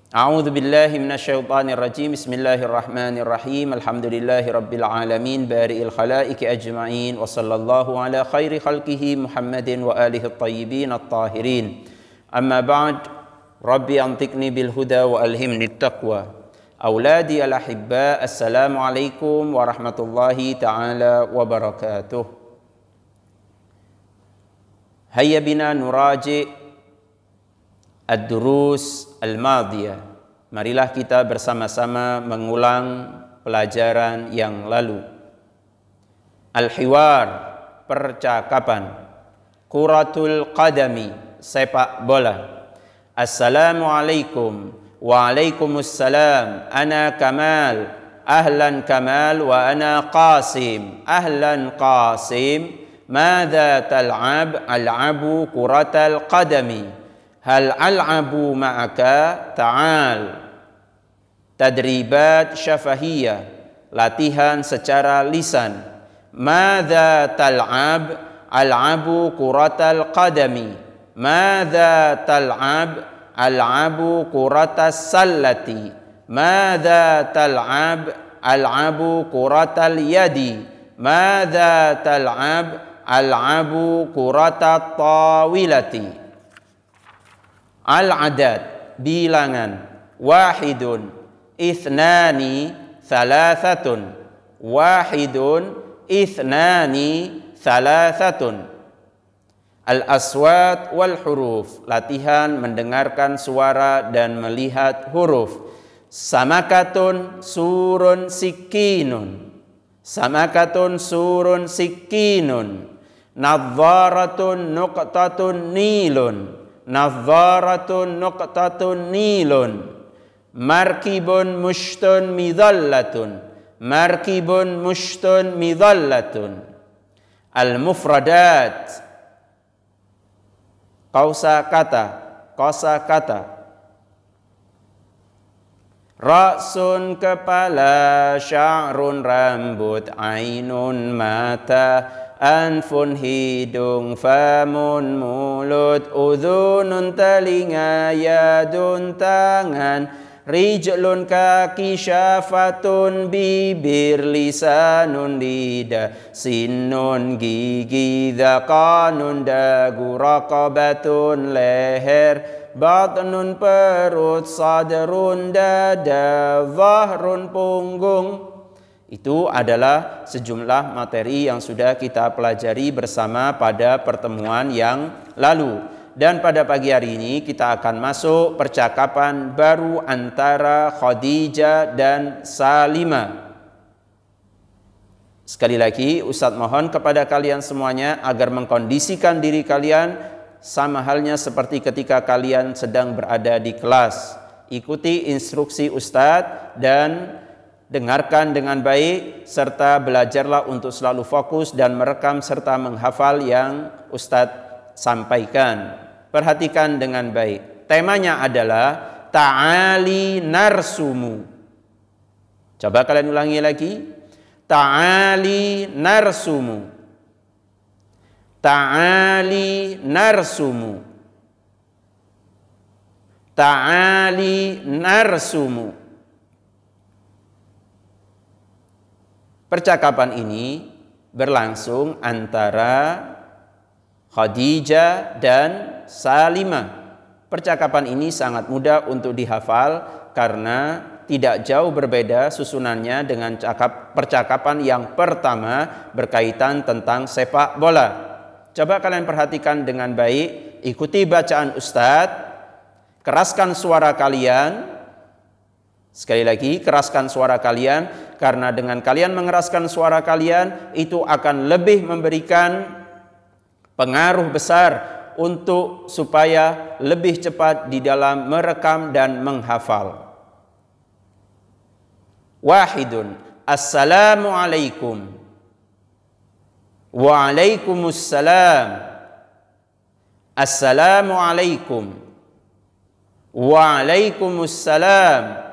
A'udzu billahi minasyaitonir rajim. Bismillahirrahmanirrahim. Alhamdulillahi rabbil alamin, bari'il khalaiqi ajma'in, wa sallallahu ala khairi khalqihi Muhammadin wa alihi at-tayyibin at-tahirin. Amma ba'd. Rabbi antiqni bil huda wa alhimni at-taqwa. Auladi al-ahibba, assalamu alaikum warahmatullahi ta'ala wabarakatuh. Hayya bina nuraji' ad-durus al-madiyah. Marilah kita bersama-sama mengulang pelajaran yang lalu. Al-hiwar, percakapan. Kuratul qadami, sepak bola. Assalamualaikum. Waalaikumsalam. Ana Kamal. Ahlan Kamal wa ana Qasim. Ahlan Qasim. Madza tal'ab? Al'abu kuratal qadami. Hal al'abu ma'aka? Ta'al. Tadribat syafahiyah, latihan secara lisan. Madza tal'ab? Al'abu kuratal qadami. Madza tal'ab? Al'abu kuratas sallati. Madza tal'ab? Al'abu kuratal yadi. Madza tal'ab? Al'abu kuratat tawilati. Al-adad, bilangan. Wahidun, ithnani, thalathatun. Wahidun, ithnani, thalathatun. Al-aswat wal huruf, latihan mendengarkan suara dan melihat huruf. Samakatun, surun, sikinun. Samakatun, surun, sikinun. Nadharatun, nuqtatun, nilun. Nadharatun nuqtatun nilun. Markibun mushtun midhallatun. Markibun mushtun midhallatun. Al-mufradat, kausa kata, kosa kata. Ra'sun, kepala. Sya'run, rambut. Ainun, mata. Anfun, hidung. Famun, mulut. Udhunun, telinga. Yadun, tangan. Rijlun, kaki. Syafatun, bibir. Lisanun, lidah. Sinun, gigi. Dhakanun, dagu. Raqabatun, leher. Batnun, perut. Sadrun, dada. Zahrun, punggung. Itu adalah sejumlah materi yang sudah kita pelajari bersama pada pertemuan yang lalu. Dan pada pagi hari ini kita akan masuk percakapan baru antara Khadijah dan Salimah. Sekali lagi, Ustadz mohon kepada kalian semuanya agar mengkondisikan diri kalian sama halnya seperti ketika kalian sedang berada di kelas. Ikuti instruksi Ustadz dan dengarkan dengan baik, serta belajarlah untuk selalu fokus dan merekam serta menghafal yang Ustadz sampaikan. Perhatikan dengan baik. Temanya adalah ta'ali narsumu. Coba kalian ulangi lagi. Ta'ali narsumu. Ta'ali narsumu. Ta'ali narsumu. Percakapan ini berlangsung antara Khadijah dan Salimah. Percakapan ini sangat mudah untuk dihafal karena tidak jauh berbeda susunannya dengan percakapan yang pertama berkaitan tentang sepak bola. Coba kalian perhatikan dengan baik, ikuti bacaan Ustadz, keraskan suara kalian. Sekali lagi, keraskan suara kalian, karena dengan kalian mengeraskan suara kalian, itu akan lebih memberikan pengaruh besar untuk supaya lebih cepat di dalam merekam dan menghafal. Wahidun, assalamualaikum. Waalaikumsalam. Assalamualaikum. Waalaikumsalam.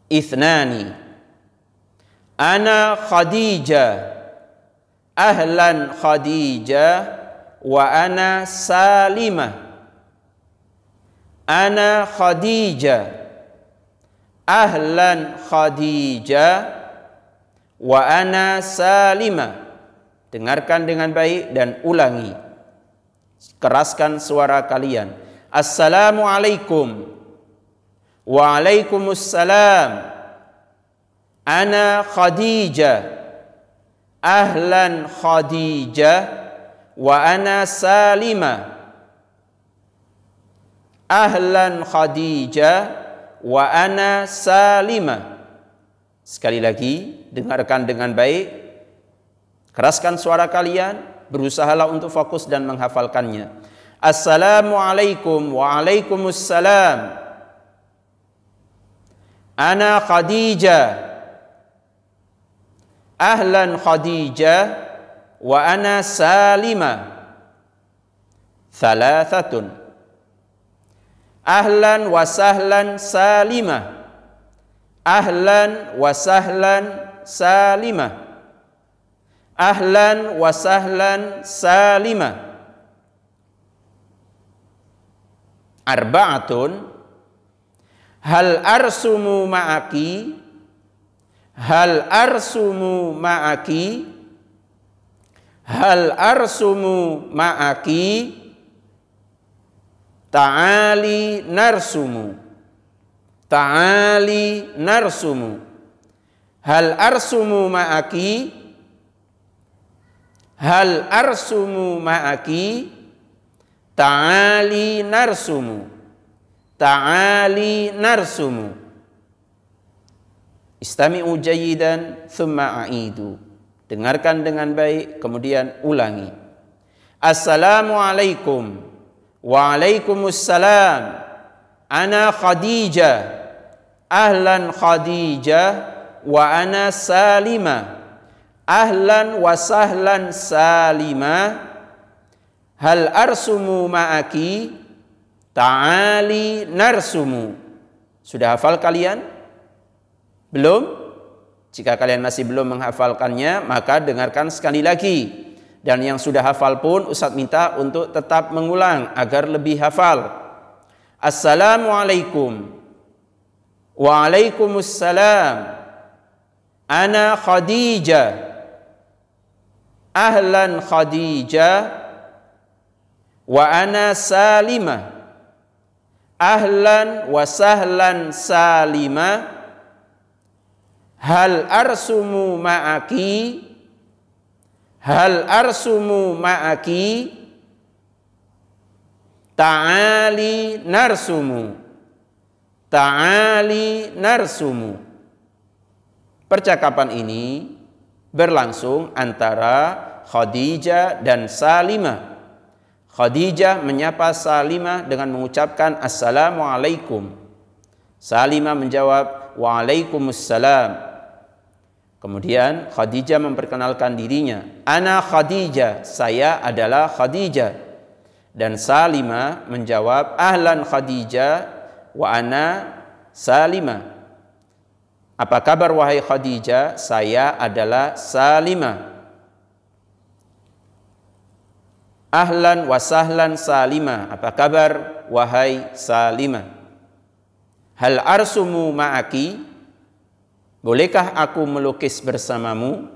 Ithnani. Ana Khadijah. Ahlan Khadijah. Wa ana Salimah. Ana Khadijah. Ahlan Khadijah. Wa ana Salimah. Dengarkan dengan baik dan ulangi. Keraskan suara kalian. Assalamualaikum. Waalaikumsalam. Ana Khadijah. Ahlan Khadijah. Wa ana Salimah. Ahlan Khadijah. Wa ana Salimah. Sekali lagi, dengarkan dengan baik. Keraskan suara kalian, berusahalah untuk fokus dan menghafalkannya. Assalamualaikum. Waalaikumsalam. Ana Khadijah. Ahlan Khadijah. Wa ana Salimah. Thalathatun. Ahlan wa sahlan Salimah. Ahlan wa sahlan Salimah. Ahlan wa sahlan Salimah. Arba'atun. Hal arsumu ma'aki. Hal arsumu ma'aki. Hal arsumu ma'aki. Ta'ali narsumu. Ta'ali narsumu. Hal arsumu ma'aki. Hal arsumu ma'aki. Ta'ali narsumu. Ta'ali narsumu. Istami'u jayidan thumma a'idu. Dengarkan dengan baik, kemudian ulangi. Assalamualaikum. Waalaikumsalam. Ana Khadijah. Ahlan Khadijah. Wa ana Salimah. Ahlan wa sahlan Salimah. Hal arsumu ma'aki. Ta'ali narsumu. Sudah hafal kalian? Belum? Jika kalian masih belum menghafalkannya, maka dengarkan sekali lagi. Dan yang sudah hafal pun Ustadz minta untuk tetap mengulang agar lebih hafal. Assalamualaikum. Waalaikumsalam. Ana Khadijah. Ahlan Khadijah. Wa ana Salimah. Ahlan wa sahlan Salimah. Hal arsumu ma'aki. Hal arsumu ma'aki. Ta'ali narsumu. Ta'ali narsumu. Percakapan ini berlangsung antara Khadijah dan Salimah. Khadijah menyapa Salimah dengan mengucapkan Assalamualaikum. Salimah menjawab Waalaikumsalam. Kemudian Khadijah memperkenalkan dirinya. Ana Khadijah, saya adalah Khadijah. Dan Salimah menjawab Ahlan Khadijah wa ana Salimah. Apa kabar wahai Khadijah? Saya adalah Salimah. Ahlan wa sahlan Salimah. Apa kabar wahai Salimah? Hal arsumu ma'aki. Bolehkah aku melukis bersamamu?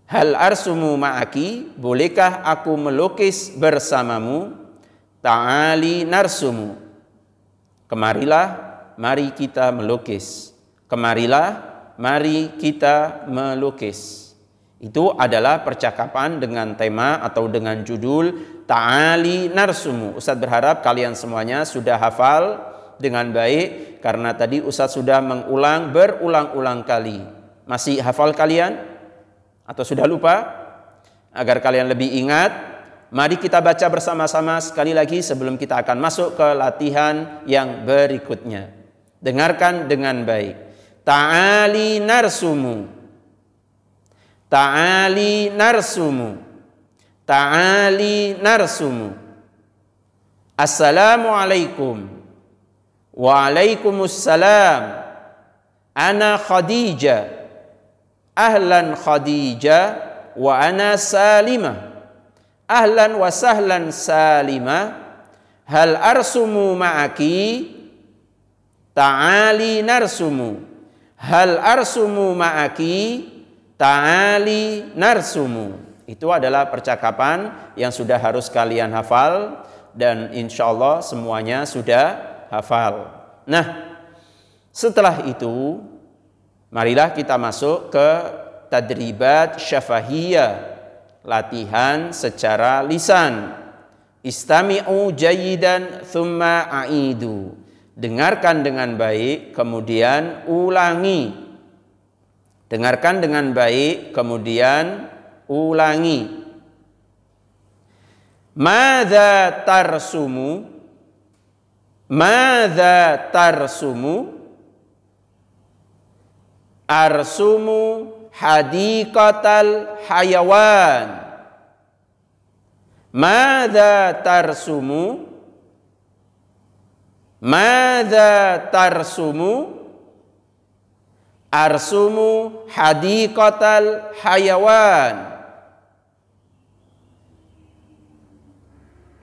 Hal arsumu ma'aki. Bolehkah aku melukis bersamamu? Ta'ali narsumu. Kemarilah, mari kita melukis. Kemarilah, mari kita melukis. Itu adalah percakapan dengan tema atau dengan judul Ta'ali narsumu. Ustadz berharap kalian semuanya sudah hafal dengan baik, karena tadi Ustadz sudah mengulang berulang-ulang kali. Masih hafal kalian? Atau sudah lupa? Agar kalian lebih ingat, mari kita baca bersama-sama sekali lagi sebelum kita akan masuk ke latihan yang berikutnya. Dengarkan dengan baik. Ta'ali narsumu. Ta'ali narsumu. Ta'ali narsumu. Assalamualaikum. Waalaikumsalam. Ana Khadijah. Ahlan Khadijah. Wa ana Salimah. Ahlan wa sahlan Salimah. Hal arsumu ma'aki ta'ali narsumu. Hal arsumu ma'aki ta'ali narsumu. Itu adalah percakapan yang sudah harus kalian hafal dan insya Allah semuanya sudah hafal. Nah, setelah itu marilah kita masuk ke tadribat syafahiyah, latihan secara lisan. Istami'u jayidan thumma a'idu. Dengarkan dengan baik, kemudian ulangi. Dengarkan dengan baik, kemudian ulangi. Madza tarsumu? Madza tarsumu? Arsumu hadiqatal hayawan. Madza tarsumu? Madza tarsumu? Arsumu hadiqatal hayawan.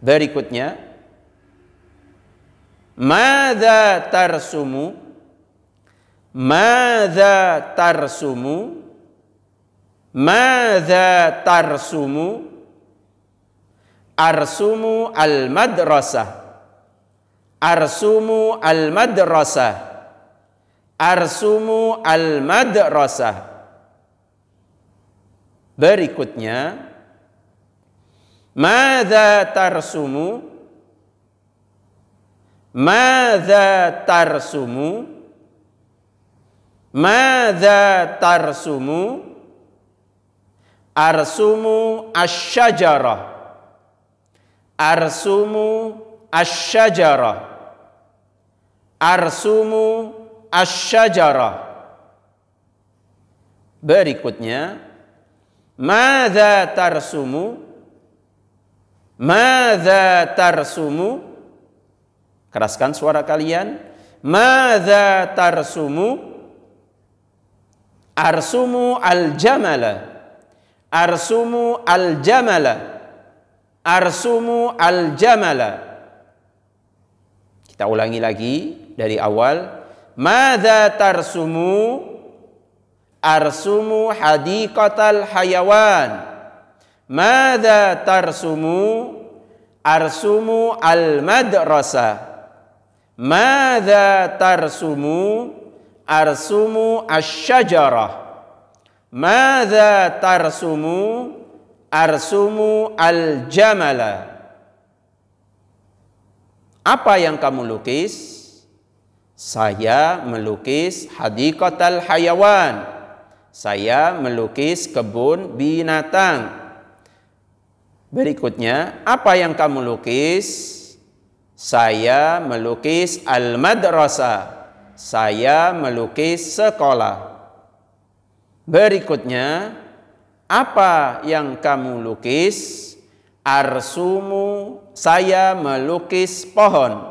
Berikutnya, madza tarsumu? Madza tarsumu? Madza tarsumu? Arsumu al-madrasah. Arsumu al-madrasah. Arsumu al-madrasah. Berikutnya, madza tarsumu? Madza tarsumu? Madza tarsumu? Arsumu asy-syajarah. Arsumu asy-syajarah. Arsumu asy-syajarah. Berikutnya, madza tarsumu? Madza tarsumu? Keraskan suara kalian. Madza tarsumu? Arsumu al-jamala. Arsumu al-jamala. Arsumu al-jamala. Kita ulangi lagi dari awal. Madza tarsumu? Arsumu hadiqatal hayawan. Madza tarsumu? Arsumu al-madrasah. Madza tarsumu? Arsumu asy-syajarah. Madza tarsumu? Arsumu al-jamala. Apa yang kamu lukis? Saya melukis hadiqatal hayawan. Saya melukis kebun binatang. Berikutnya, apa yang kamu lukis? Saya melukis al-madrasah. Saya melukis sekolah. Berikutnya, apa yang kamu lukis? Arsumu, saya melukis pohon.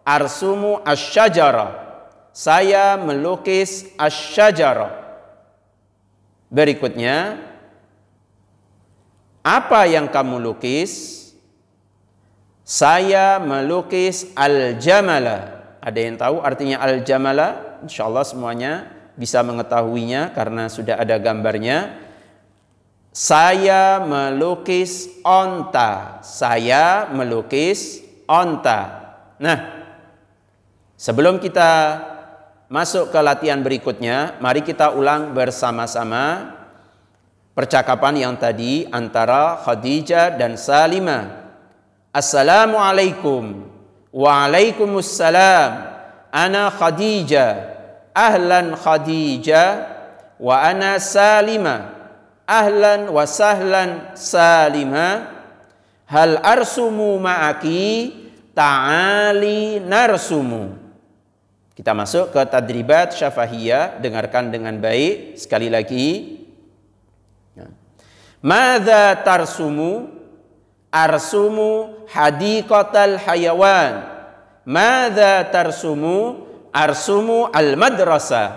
Arsumu asy-syajarah. Saya melukis asy-syajarah. Berikutnya, apa yang kamu lukis? Saya melukis al-jamala. Ada yang tahu artinya al-jamala? Insyaallah semuanya bisa mengetahuinya karena sudah ada gambarnya. Saya melukis onta. Saya melukis onta. Nah, sebelum kita masuk ke latihan berikutnya, mari kita ulang bersama-sama percakapan yang tadi antara Khadijah dan Salimah. Assalamualaikum. Waalaikumsalam. Ana Khadijah. Ahlan Khadijah. Wa ana Salimah. Ahlan wa sahlan Salimah. Hal arsumu ma'aki ta'ali narsumu. Kita masuk ke tadribat syafahiyah. Dengarkan dengan baik sekali lagi. Madza tarsumu? Arsumu hadiqatal hayawan. Madza tarsumu? Arsumu al-madrasah.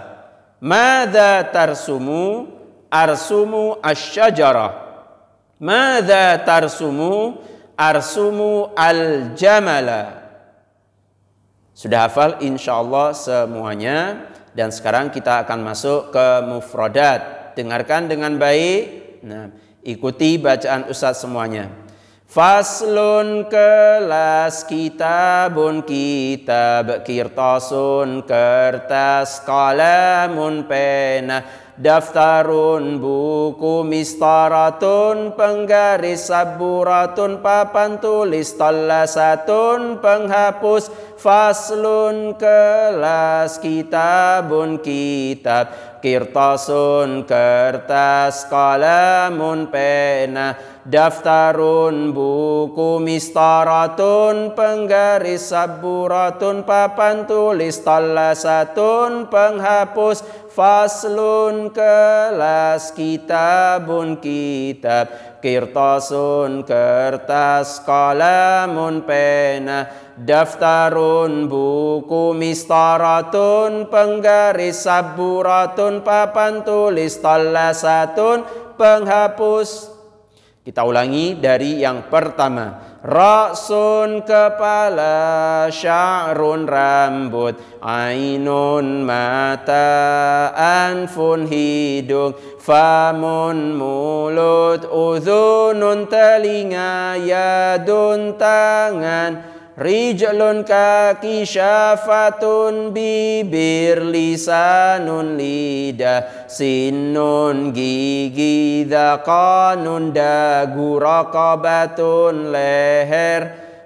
Madza tarsumu? Arsumu asy-syajarah. Madza tarsumu? arsumu al-jamala. Sudah hafal insyaallah semuanya. Dan sekarang kita akan masuk ke mufradat. Dengarkan dengan baik. Nah, ikuti bacaan Ustaz semuanya. Faslun kelas, kitabun kitab, kirtasun kertas, qalamun pena, daftarun buku, mistaratun penggaris, saburatun papan tulis, tallasatun penghapus. Faslun kelas, kitabun kitab, kirtasun kertas, qalamun pena, daftarun buku, mistaratun penggaris, saburatun papan tulis, tallasatun penghapus. Faslun kelas, kitabun kitab, kirtasun kertas, qalamun pena, daftarun buku, mistaratun penggaris, saburatun papan tulis, tallasatun penghapus. Kita ulangi dari yang pertama. Ra'sun kepala, sya'run rambut, ainun mata, anfun hidung, famun mulut, udhunun telinga, yadun tangan, rijlun kaki, syafatun bibir, lisanun lidah, sinnun gigi, dhaqanun dagu, raqabatun leher,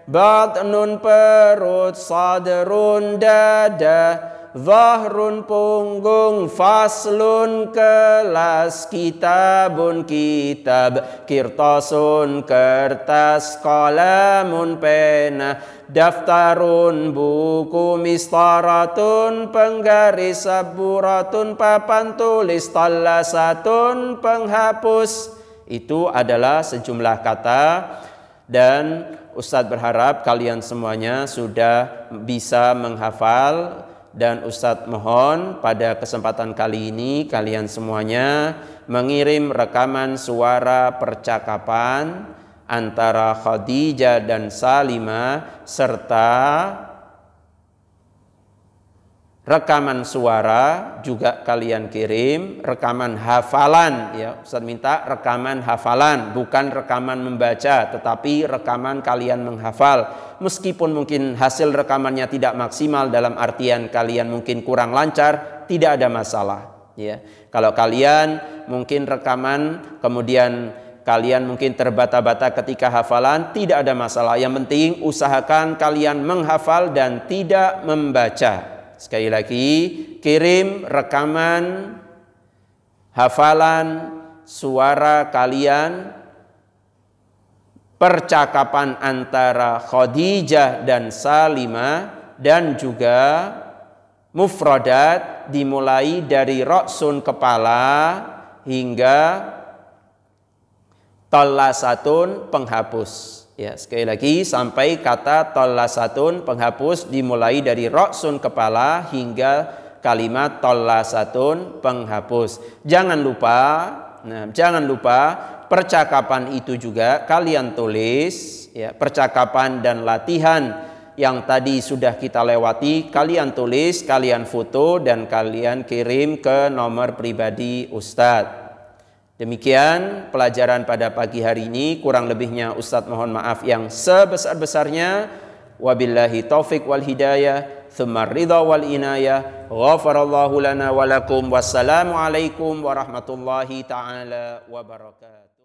batnun perut, sadrun dada, zahrun punggung. Faslun kelas, kitabun kitab, kirtasun kertas, qalamun pena, daftarun buku, mistaratun penggaris, saburatun papan tulis, tallasatun penghapus. Itu adalah sejumlah kata dan Ustadz berharap kalian semuanya sudah bisa menghafal. Dan Ustadz mohon pada kesempatan kali ini kalian semuanya mengirim rekaman suara percakapan antara Khadijah dan Salimah serta rekaman suara juga kalian kirim, rekaman hafalan ya. Ustaz minta rekaman hafalan, bukan rekaman membaca, tetapi rekaman kalian menghafal. Meskipun mungkin hasil rekamannya tidak maksimal dalam artian kalian mungkin kurang lancar, tidak ada masalah ya. Kalau kalian mungkin rekaman kemudian kalian mungkin terbata-bata ketika hafalan, tidak ada masalah. Yang penting usahakan kalian menghafal dan tidak membaca. Sekali lagi, kirim rekaman hafalan suara kalian percakapan antara Khadijah dan Salimah dan juga mufradat dimulai dari ra'sun kepala hingga tallasatun penghapus. Ya, sekali lagi sampai kata tallasatun penghapus dimulai dari ra'sun kepala hingga kalimat tallasatun penghapus. Jangan lupa percakapan itu juga kalian tulis ya, percakapan dan latihan yang tadi sudah kita lewati kalian tulis, kalian foto dan kalian kirim ke nomor pribadi Ustadz. Demikian pelajaran pada pagi hari ini, kurang lebihnya Ustadz mohon maaf yang sebesar-besarnya. Wabillahi taufik wal hidayah, thumma ridha wal inayah. Ghafarallahu lana wa lakum. Wassalamualaikum warahmatullahi ta'ala wabarakatuh.